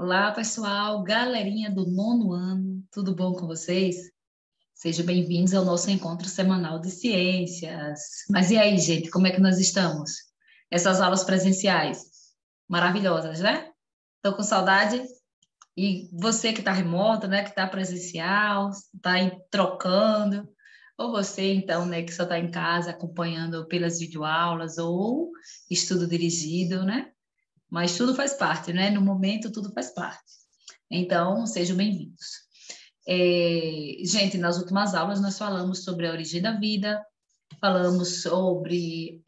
Olá, pessoal, galerinha do nono ano, tudo bom com vocês? Sejam bem-vindos ao nosso encontro semanal de ciências. Mas e aí, gente, como é que nós estamos? Essas aulas presenciais, maravilhosas, né? Estou com saudade? E você que está remoto, né, que está presencial, está trocando, ou você, então, né, que só está em casa acompanhando pelas videoaulas ou estudo dirigido, né? Mas tudo faz parte, né? No momento, tudo faz parte. Então, sejam bem-vindos. Gente, nas últimas aulas nós falamos sobre a origem da vida, falamos sobre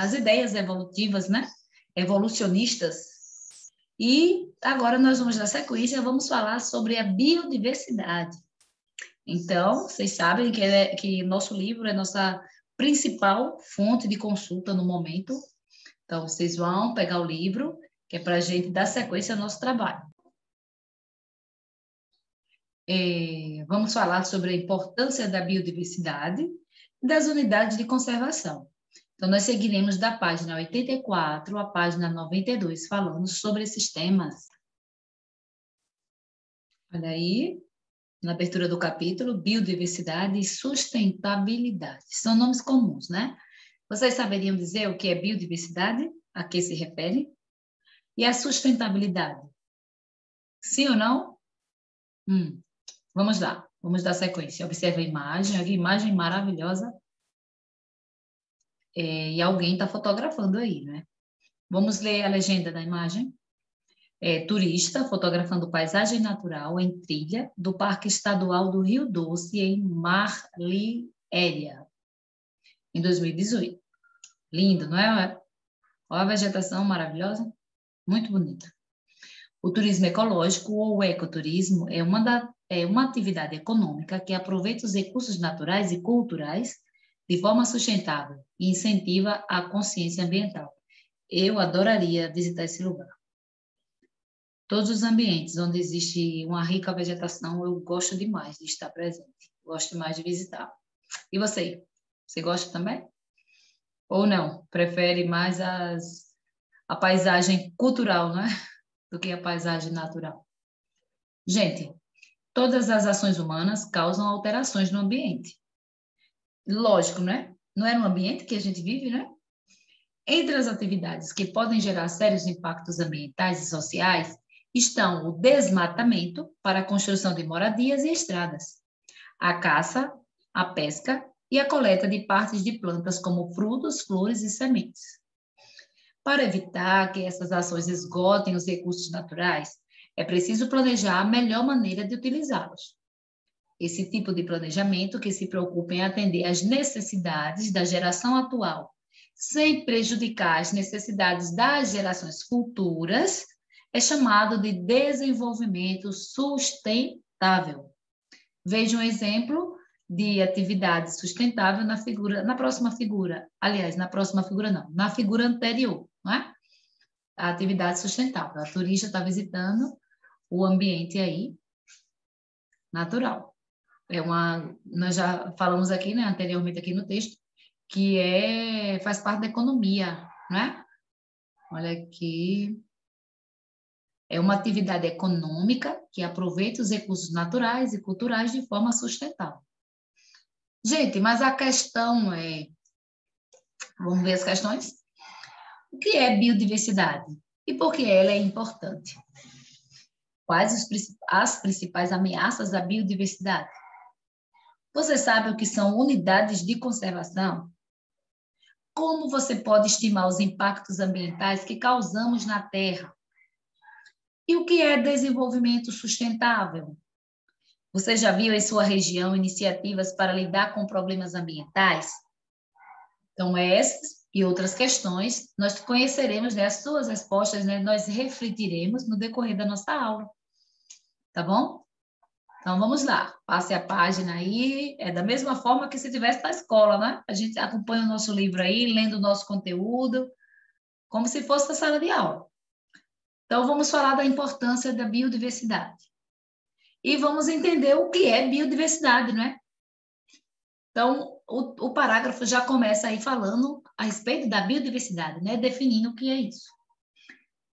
as ideias evolutivas, né? Evolucionistas. E agora nós vamos dar sequência, vamos falar sobre a biodiversidade. Então, vocês sabem que nosso livro é nossa principal fonte de consulta no momento. Então, vocês vão pegar o livro, que é para a gente dar sequência ao nosso trabalho. Vamos falar sobre a importância da biodiversidade e das unidades de conservação. Então, nós seguiremos da página 84 à página 92, falando sobre esses temas. Olha aí, na abertura do capítulo, biodiversidade e sustentabilidade. São nomes comuns, né? Vocês saberiam dizer o que é biodiversidade? A que se refere? E a sustentabilidade? Sim ou não? Vamos lá, vamos dar sequência. Observe a imagem maravilhosa. E alguém está fotografando aí, né? Vamos ler a legenda da imagem. Turista fotografando paisagem natural em trilha do Parque Estadual do Rio Doce, em Marliéria, em 2018. Lindo, não é? Olha a vegetação maravilhosa, muito bonita. O turismo ecológico ou ecoturismo é uma atividade econômica que aproveita os recursos naturais e culturais de forma sustentável e incentiva a consciência ambiental. Eu adoraria visitar esse lugar. Todos os ambientes onde existe uma rica vegetação, eu gosto demais de estar presente. Gosto demais de visitar. E você? Você gosta também? Ou não? Prefere mais a paisagem cultural, não é? Do que a paisagem natural? Gente, todas as ações humanas causam alterações no ambiente. Lógico, né? Não é no ambiente que a gente vive, né? Entre as atividades que podem gerar sérios impactos ambientais e sociais estão o desmatamento para a construção de moradias e estradas, a caça, a pesca e a coleta de partes de plantas como frutos, flores e sementes. Para evitar que essas ações esgotem os recursos naturais, é preciso planejar a melhor maneira de utilizá-los. Esse tipo de planejamento que se preocupa em atender às necessidades da geração atual, sem prejudicar as necessidades das gerações futuras, é chamado de desenvolvimento sustentável. Veja um exemplo de atividade sustentável na próxima figura anterior, não é? A atividade sustentável. A turista está visitando o ambiente aí natural. Nós já falamos aqui, né, anteriormente aqui no texto, que faz parte da economia, não é? Olha aqui. É uma atividade econômica que aproveita os recursos naturais e culturais de forma sustentável. Gente, mas a questão vamos ver as questões? O que é biodiversidade? E por que ela é importante? Quais as principais ameaças à biodiversidade? Você sabe o que são unidades de conservação? Como você pode estimar os impactos ambientais que causamos na Terra? E o que é desenvolvimento sustentável? Você já viu em sua região iniciativas para lidar com problemas ambientais? Então, essas e outras questões, nós conheceremos, né, as suas respostas, né, nós refletiremos no decorrer da nossa aula. Tá bom? Então, vamos lá. Passe a página aí. É da mesma forma que se estivesse na escola, né? A gente acompanha o nosso livro aí, lendo o nosso conteúdo, como se fosse na sala de aula. Então, vamos falar da importância da biodiversidade. E vamos entender o que é biodiversidade, não é? Então, o parágrafo já começa aí falando a respeito da biodiversidade, né? Definindo o que é isso.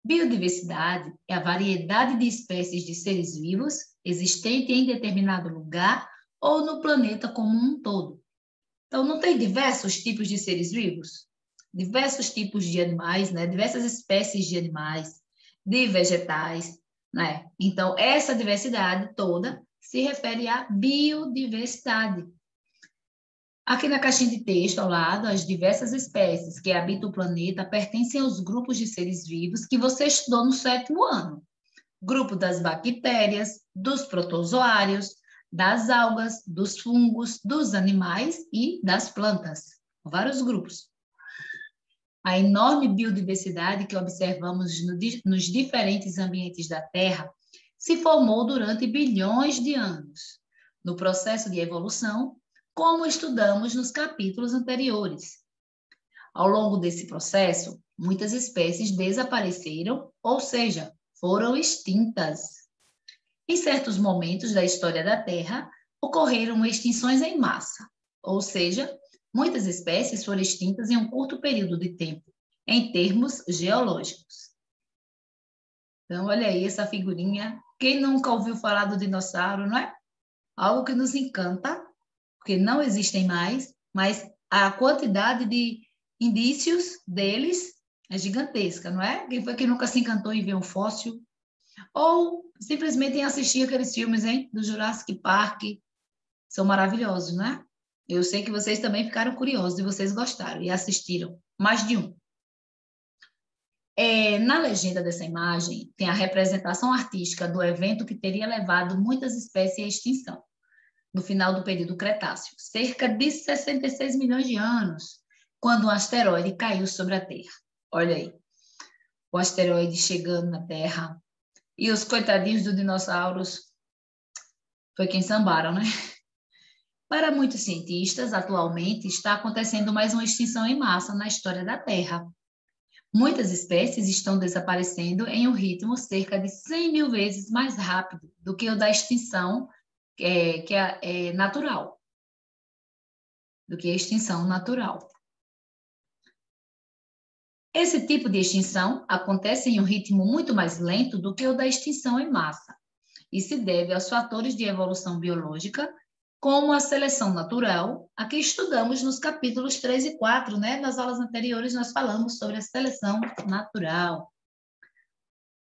Biodiversidade é a variedade de espécies de seres vivos existente em determinado lugar ou no planeta como um todo. Então, não tem diversos tipos de seres vivos? Diversos tipos de animais, né? Diversas espécies de animais, de vegetais, né? Então, essa diversidade toda se refere à biodiversidade. Aqui na caixinha de texto, ao lado, as diversas espécies que habitam o planeta pertencem aos grupos de seres vivos que você estudou no 7º ano. Grupo das bactérias, dos protozoários, das algas, dos fungos, dos animais e das plantas. Vários grupos. A enorme biodiversidade que observamos nos diferentes ambientes da Terra se formou durante bilhões de anos, no processo de evolução, como estudamos nos capítulos anteriores. Ao longo desse processo, muitas espécies desapareceram, ou seja, foram extintas. Em certos momentos da história da Terra, ocorreram extinções em massa, ou seja, muitas espécies foram extintas em um curto período de tempo, em termos geológicos. Então, olha aí essa figurinha. Quem nunca ouviu falar do dinossauro, não é? Algo que nos encanta, porque não existem mais, mas a quantidade de indícios deles é gigantesca, não é? Quem foi que nunca se encantou em ver um fóssil? Ou simplesmente em assistir aqueles filmes, hein? Do Jurassic Park. São maravilhosos, né? Eu sei que vocês também ficaram curiosos e vocês gostaram e assistiram. Mais de um. Na legenda dessa imagem, tem a representação artística do evento que teria levado muitas espécies à extinção, no final do período Cretáceo, cerca de 66 milhões de anos, quando um asteroide caiu sobre a Terra. Olha aí, o asteroide chegando na Terra, e os coitadinhos dos dinossauros foi quem sambaram, né? Para muitos cientistas, atualmente está acontecendo mais uma extinção em massa na história da Terra. Muitas espécies estão desaparecendo em um ritmo cerca de 100 mil vezes mais rápido do que o da extinção natural. Do que a extinção natural. Esse tipo de extinção acontece em um ritmo muito mais lento do que o da extinção em massa e se deve aos fatores de evolução biológica, como a seleção natural, a que estudamos nos capítulos 3 e 4, né? Nas aulas anteriores nós falamos sobre a seleção natural.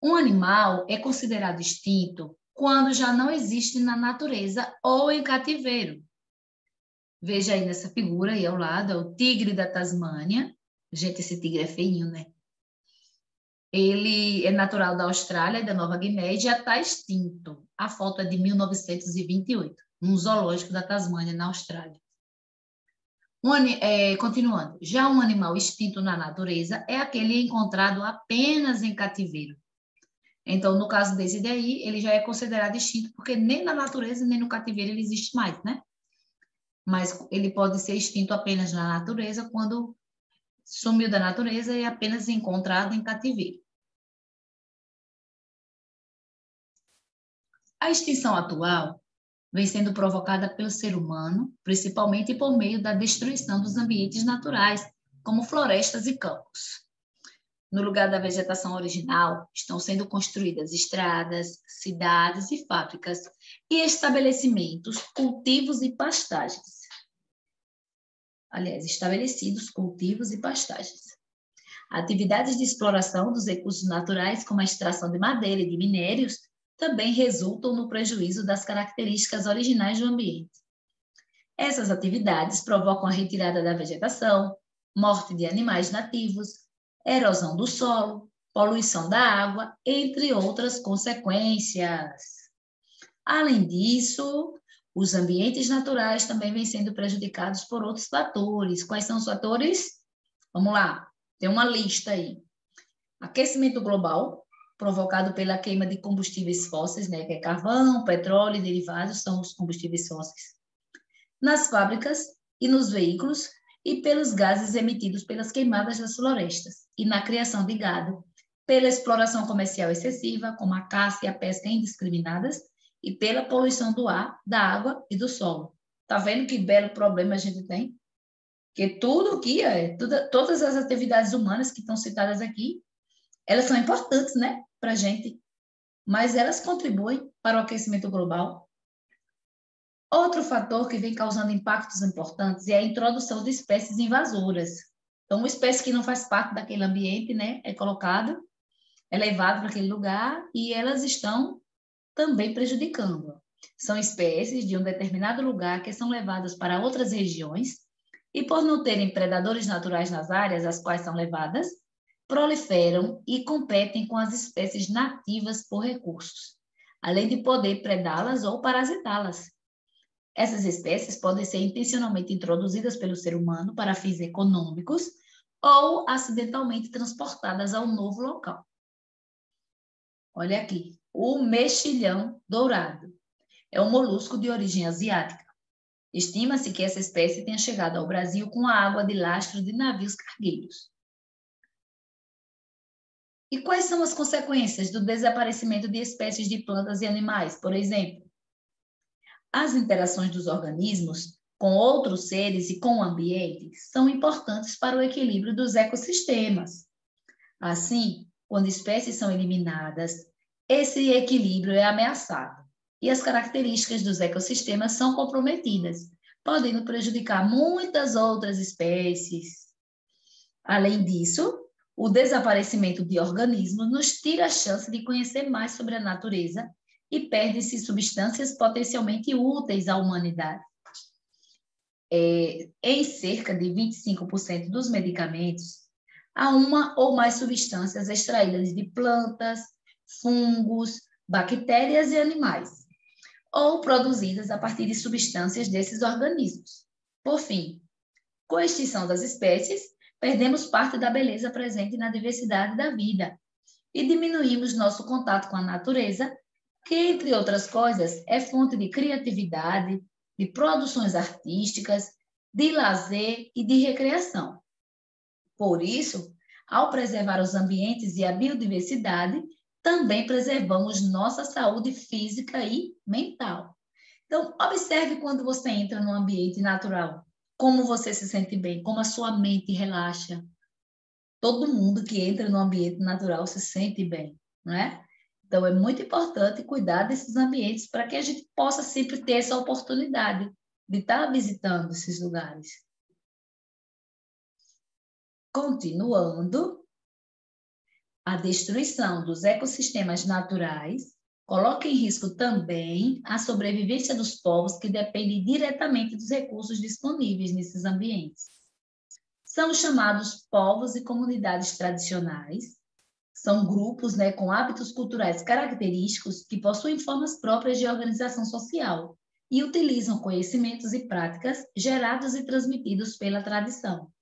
Um animal é considerado extinto quando já não existe na natureza ou em cativeiro. Veja aí nessa figura aí ao lado, é o tigre da Tasmânia. Gente, esse tigre é feinho, né? Ele é natural da Austrália e da Nova Guiné e já está extinto. A foto é de 1928, num zoológico da Tasmânia, na Austrália. Continuando, já um animal extinto na natureza é aquele encontrado apenas em cativeiro. Então, no caso desse daí, ele já é considerado extinto, porque nem na natureza, nem no cativeiro ele existe mais, né? Mas ele pode ser extinto apenas na natureza quando sumiu da natureza e é apenas encontrado em cativeiro. A extinção atual vem sendo provocada pelo ser humano, principalmente por meio da destruição dos ambientes naturais, como florestas e campos. No lugar da vegetação original, estão sendo construídas estradas, cidades e fábricas, e estabelecimentos, cultivos e pastagens. Aliás, estabelecidos cultivos e pastagens. Atividades de exploração dos recursos naturais, como a extração de madeira e de minérios, também resultam no prejuízo das características originais do ambiente. Essas atividades provocam a retirada da vegetação, morte de animais nativos, erosão do solo, poluição da água, entre outras consequências. Além disso, os ambientes naturais também vêm sendo prejudicados por outros fatores. Quais são os fatores? Vamos lá, tem uma lista aí. Aquecimento global, provocado pela queima de combustíveis fósseis, né, que é carvão, petróleo e derivados, são os combustíveis fósseis. Nas fábricas e nos veículos e pelos gases emitidos pelas queimadas das florestas e na criação de gado, pela exploração comercial excessiva, como a caça e a pesca indiscriminadas, e pela poluição do ar, da água e do solo. Tá vendo que belo problema a gente tem? Porque tudo aqui, todas as atividades humanas que estão citadas aqui, Elas são importantes, né, para a gente, mas elas contribuem para o aquecimento global. Outro fator que vem causando impactos importantes é a introdução de espécies invasoras. Então, uma espécie que não faz parte daquele ambiente, né, é colocada, é levada para aquele lugar e elas estão também prejudicando. São espécies de um determinado lugar que são levadas para outras regiões e, por não terem predadores naturais nas áreas às quais são levadas, proliferam e competem com as espécies nativas por recursos, além de poder predá-las ou parasitá-las. Essas espécies podem ser intencionalmente introduzidas pelo ser humano para fins econômicos ou acidentalmente transportadas a um novo local. Olha aqui, o mexilhão dourado é um molusco de origem asiática. Estima-se que essa espécie tenha chegado ao Brasil com a água de lastro de navios cargueiros. E quais são as consequências do desaparecimento de espécies de plantas e animais, por exemplo? As interações dos organismos com outros seres e com o ambiente são importantes para o equilíbrio dos ecossistemas. Assim, quando espécies são eliminadas, esse equilíbrio é ameaçado e as características dos ecossistemas são comprometidas, podendo prejudicar muitas outras espécies. Além disso, o desaparecimento de organismos nos tira a chance de conhecer mais sobre a natureza e perde-se substâncias potencialmente úteis à humanidade. Em cerca de 25% dos medicamentos, há uma ou mais substâncias extraídas de plantas, fungos, bactérias e animais, ou produzidas a partir de substâncias desses organismos. Por fim, com a extinção das espécies, perdemos parte da beleza presente na diversidade da vida e diminuímos nosso contato com a natureza, que, entre outras coisas, é fonte de criatividade, de produções artísticas, de lazer e de recreação. Por isso, ao preservar os ambientes e a biodiversidade, também preservamos nossa saúde física e mental. Então, observe quando você entra num ambiente natural, como você se sente bem, como a sua mente relaxa. Todo mundo que entra no ambiente natural se sente bem, não é? Então, é muito importante cuidar desses ambientes para que a gente possa sempre ter essa oportunidade de estar visitando esses lugares. Continuando, a destruição dos ecossistemas naturais coloca em risco também a sobrevivência dos povos que dependem diretamente dos recursos disponíveis nesses ambientes. São os chamados povos e comunidades tradicionais. São grupos, né, com hábitos culturais característicos que possuem formas próprias de organização social e utilizam conhecimentos e práticas gerados e transmitidos pela tradição.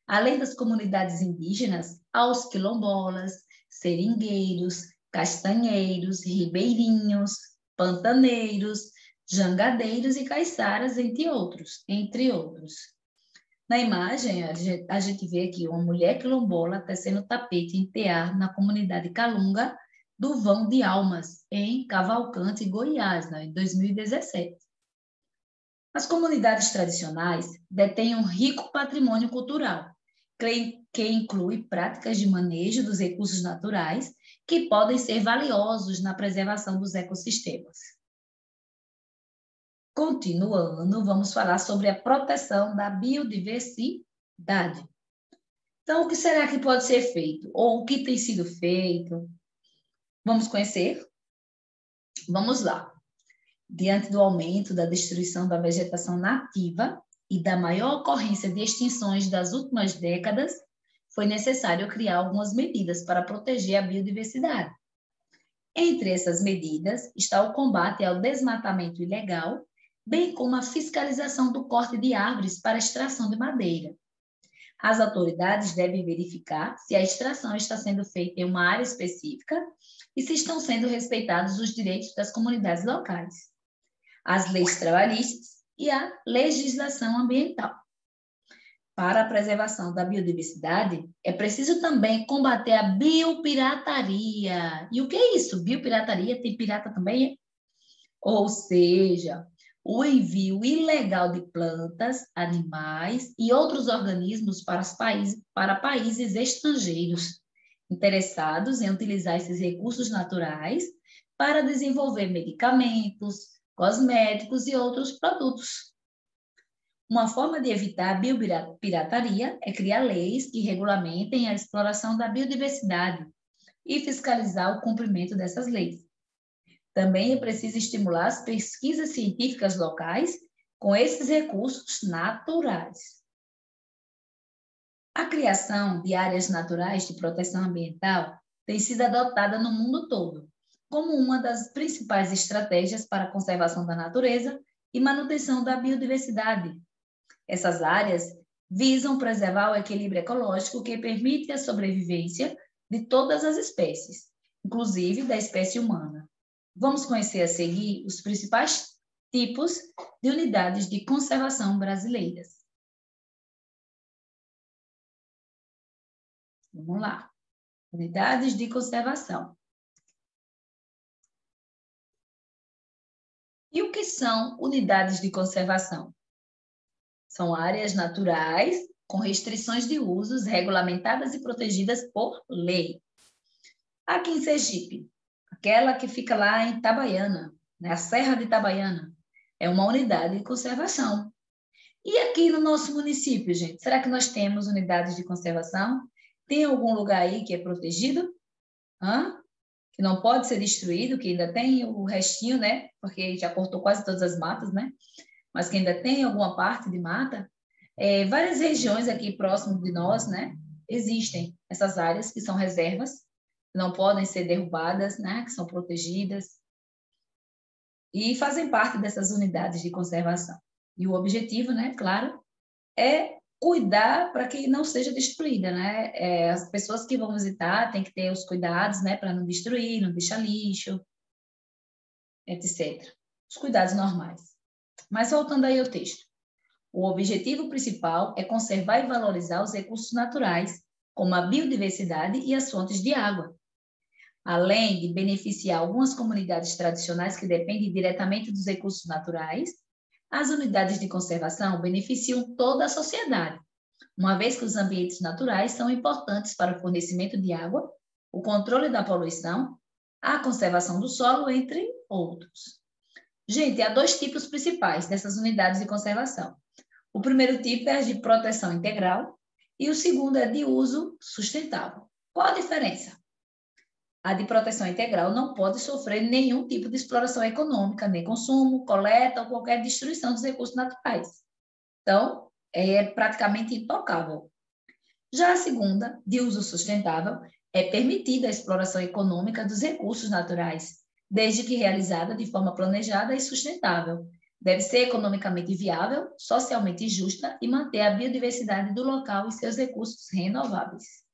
Além das comunidades indígenas, há os quilombolas, seringueiros, castanheiros, ribeirinhos, pantaneiros, jangadeiros e caiçaras, entre outros. Na imagem, a gente vê aqui uma mulher quilombola tecendo tapete em tear na comunidade Calunga do Vão de Almas, em Cavalcante, Goiás, em 2017. As comunidades tradicionais detêm um rico patrimônio cultural, que inclui práticas de manejo dos recursos naturais que podem ser valiosos na preservação dos ecossistemas. Continuando, vamos falar sobre a proteção da biodiversidade. Então, o que será que pode ser feito? Ou o que tem sido feito? Vamos conhecer? Vamos lá. Diante do aumento da destruição da vegetação nativa e da maior ocorrência de extinções das últimas décadas, foi necessário criar algumas medidas para proteger a biodiversidade. Entre essas medidas está o combate ao desmatamento ilegal, bem como a fiscalização do corte de árvores para extração de madeira. As autoridades devem verificar se a extração está sendo feita em uma área específica e se estão sendo respeitados os direitos das comunidades locais, as leis trabalhistas e a legislação ambiental. Para a preservação da biodiversidade, é preciso também combater a biopirataria. E o que é isso? Biopirataria? Tem pirata também? Ou seja, o envio ilegal de plantas, animais e outros organismos para países estrangeiros. interessados em utilizar esses recursos naturais para desenvolver medicamentos, cosméticos e outros produtos. Uma forma de evitar a biopirataria é criar leis que regulamentem a exploração da biodiversidade e fiscalizar o cumprimento dessas leis. Também é preciso estimular as pesquisas científicas locais com esses recursos naturais. A criação de áreas naturais de proteção ambiental tem sido adotada no mundo todo como uma das principais estratégias para a conservação da natureza e manutenção da biodiversidade. Essas áreas visam preservar o equilíbrio ecológico que permite a sobrevivência de todas as espécies, inclusive da espécie humana. Vamos conhecer a seguir os principais tipos de unidades de conservação brasileiras. Vamos lá. Unidades de conservação. E o que são unidades de conservação? São áreas naturais com restrições de usos regulamentadas e protegidas por lei. Aqui em Sergipe, aquela que fica lá em Itabaiana, né? A Serra de Itabaiana, é uma unidade de conservação. E aqui no nosso município, gente, será que nós temos unidades de conservação? Tem algum lugar aí que é protegido? Que não pode ser destruído, que ainda tem o restinho, né? Porque já cortou quase todas as matas, né? Mas que ainda tem alguma parte de mata. Várias regiões aqui próximo de nós, né? Existem essas áreas que são reservas, que não podem ser derrubadas, né? Que são protegidas e fazem parte dessas unidades de conservação. E o objetivo, né? Claro, é cuidar para que não seja destruída, né? As pessoas que vão visitar têm que ter os cuidados, né? Para não destruir, não deixar lixo, etc. Os cuidados normais. Mas voltando aí ao texto. O objetivo principal é conservar e valorizar os recursos naturais, como a biodiversidade e as fontes de água. Além de beneficiar algumas comunidades tradicionais que dependem diretamente dos recursos naturais, as unidades de conservação beneficiam toda a sociedade, uma vez que os ambientes naturais são importantes para o fornecimento de água, o controle da poluição, a conservação do solo, entre outros. Gente, há dois tipos principais dessas unidades de conservação. O primeiro tipo é a de proteção integral e o segundo é de uso sustentável. Qual a diferença? A de proteção integral não pode sofrer nenhum tipo de exploração econômica, nem consumo, coleta ou qualquer destruição dos recursos naturais. Então, é praticamente intocável. Já a segunda, de uso sustentável, é permitida a exploração econômica dos recursos naturais, desde que realizada de forma planejada e sustentável. Deve ser economicamente viável, socialmente justa e manter a biodiversidade do local e seus recursos renováveis.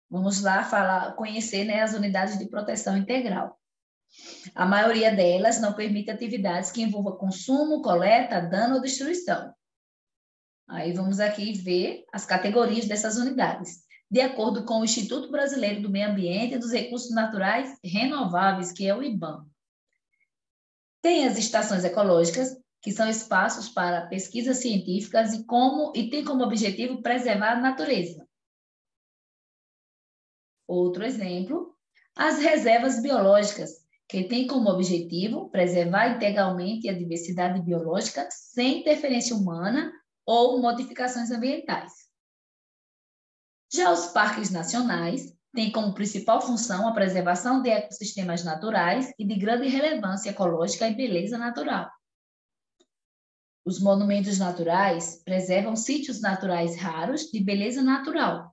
Vamos lá conhecer, né, as unidades de proteção integral. A maioria delas não permite atividades que envolvam consumo, coleta, dano ou destruição. Aí vamos aqui ver as categorias dessas unidades, de acordo com o Instituto Brasileiro do Meio Ambiente e dos Recursos Naturais Renováveis, que é o IBAMA. Tem as estações ecológicas, que são espaços para pesquisas científicas e tem como objetivo preservar a natureza. Outro exemplo, as reservas biológicas, que tem como objetivo preservar integralmente a diversidade biológica sem interferência humana ou modificações ambientais. Já os parques nacionais têm como principal função a preservação de ecossistemas naturais e de grande relevância ecológica e beleza natural. Os monumentos naturais preservam sítios naturais raros de beleza natural.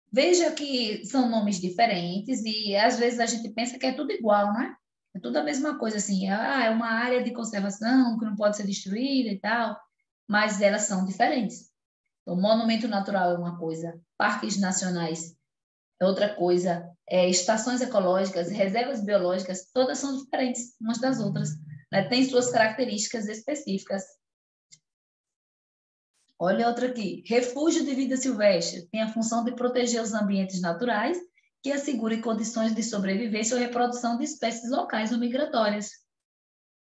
Veja que são nomes diferentes e às vezes a gente pensa que é tudo igual, não é? É tudo a mesma coisa, assim, é uma área de conservação que não pode ser destruída e tal, mas elas são diferentes. Então, monumento natural é uma coisa, parques nacionais é outra coisa, estações ecológicas, reservas biológicas, todas são diferentes umas das outras, né? Tem suas características específicas. Olha outra aqui. Refúgio de vida silvestre tem a função de proteger os ambientes naturais que assegurem condições de sobrevivência ou reprodução de espécies locais ou migratórias.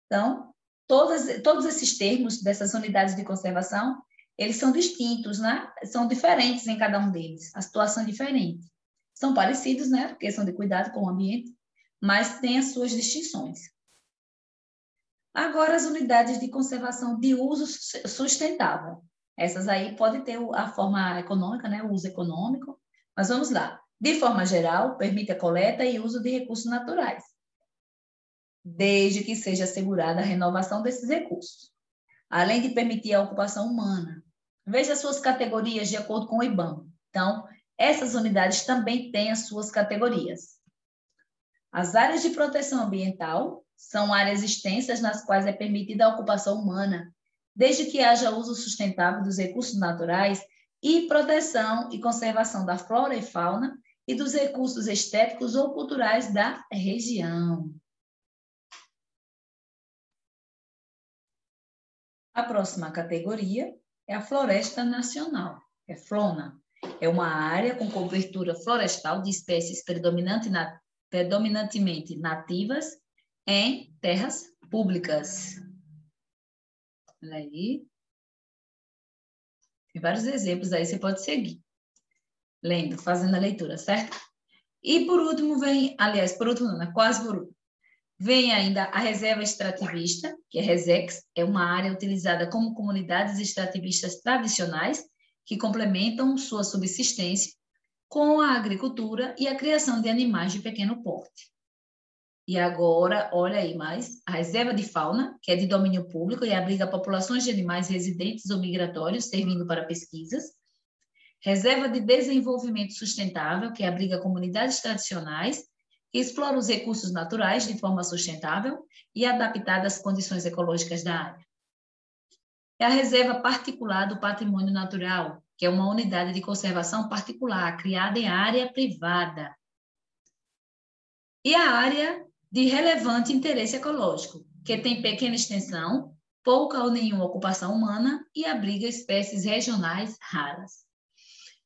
Então, todos esses termos dessas unidades de conservação, eles são distintos, né? São diferentes em cada um deles, a situação é diferente. São parecidos, né? Porque são de cuidado com o ambiente, mas têm as suas distinções. Agora, as unidades de conservação de uso sustentável. Essas aí podem ter a forma econômica, né? O uso econômico. Mas vamos lá. De forma geral, permite a coleta e uso de recursos naturais, desde que seja assegurada a renovação desses recursos, além de permitir a ocupação humana. Veja as suas categorias de acordo com o IBAMA. Então, essas unidades também têm as suas categorias. As áreas de proteção ambiental são áreas extensas nas quais é permitida a ocupação humana, desde que haja uso sustentável dos recursos naturais e proteção e conservação da flora e fauna e dos recursos estéticos ou culturais da região. A próxima categoria é a floresta nacional, é FLONA. É uma área com cobertura florestal de espécies predominantemente nativas em terras públicas. Olha aí. Tem vários exemplos aí, você pode seguir lendo, fazendo a leitura, certo? E por último vem, aliás, por último não, quase por último, vem ainda a reserva extrativista, que é RESEX, é uma área utilizada como comunidades extrativistas tradicionais que complementam sua subsistência com a agricultura e a criação de animais de pequeno porte. E agora, olha aí mais, a reserva de fauna, que é de domínio público e abriga populações de animais residentes ou migratórios, servindo para pesquisas. Reserva de desenvolvimento sustentável, que abriga comunidades tradicionais, que exploram os recursos naturais de forma sustentável e adaptada às condições ecológicas da área. É a reserva particular do patrimônio natural, que é uma unidade de conservação particular, criada em área privada. E a área de relevante interesse ecológico, que tem pequena extensão, pouca ou nenhuma ocupação humana e abriga espécies regionais raras.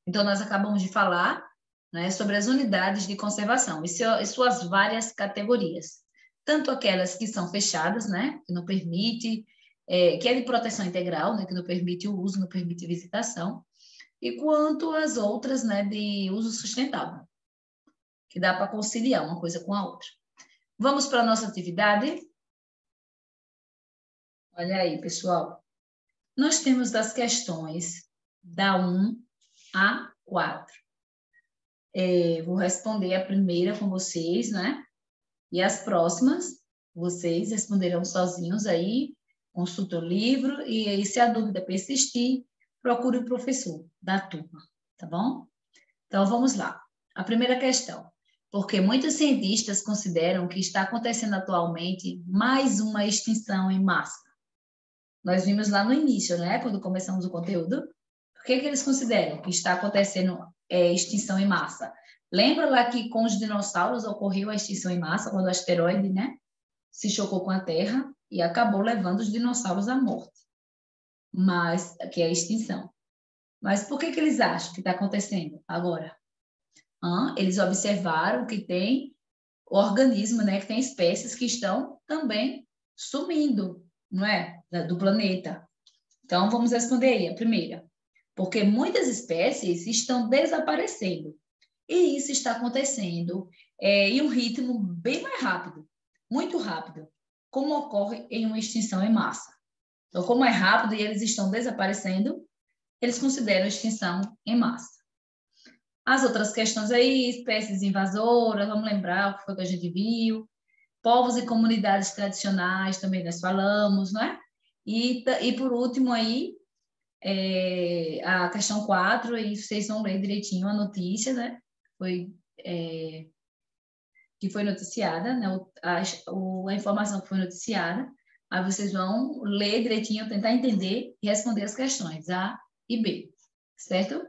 Então, nós acabamos de falar, né, sobre as unidades de conservação e suas várias categorias. Tanto aquelas que são fechadas, né, que não permite, que é de proteção integral, né, que não permite o uso, não permite visitação, e quanto as outras, né, de uso sustentável, que dá para conciliar uma coisa com a outra. Vamos para a nossa atividade? Olha aí, pessoal. Nós temos as questões da 1 a 4. Vou responder a primeira com vocês, né? E as próximas, vocês responderão sozinhos aí, consulta o livro e aí, se a dúvida persistir, procure o professor da turma, tá bom? Então, vamos lá. A primeira questão. Porque muitos cientistas consideram que está acontecendo atualmente mais uma extinção em massa. Nós vimos lá no início, né, quando começamos o conteúdo, por que eles consideram que está acontecendo extinção em massa? Lembra lá que com os dinossauros ocorreu a extinção em massa, quando o asteroide, né, se chocou com a Terra e acabou levando os dinossauros à morte, mas que é a extinção. Mas por que eles acham que está acontecendo agora? Eles observaram que tem organismos, né, que tem espécies que estão também sumindo, não é? Do planeta. Então, vamos responder aí a primeira. Porque muitas espécies estão desaparecendo. E isso está acontecendo em um ritmo bem mais rápido, muito rápido, como ocorre em uma extinção em massa. Então, como é rápido e eles estão desaparecendo, eles consideram extinção em massa. As outras questões aí, espécies invasoras, vamos lembrar o que foi que a gente viu, povos e comunidades tradicionais, também nós falamos, não é? E por último aí, a questão 4, aí vocês vão ler direitinho a notícia, né? Que foi noticiada, né? A informação que foi noticiada, aí vocês vão ler direitinho, tentar entender e responder as questões A e B, certo?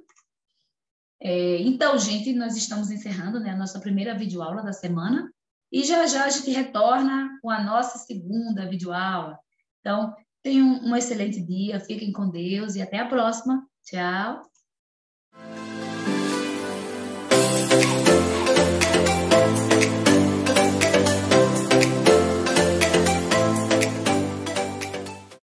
Então, gente, nós estamos encerrando, né, a nossa primeira videoaula da semana e já já a gente retorna com a nossa segunda videoaula. Então, tenham um excelente dia, fiquem com Deus e até a próxima. Tchau!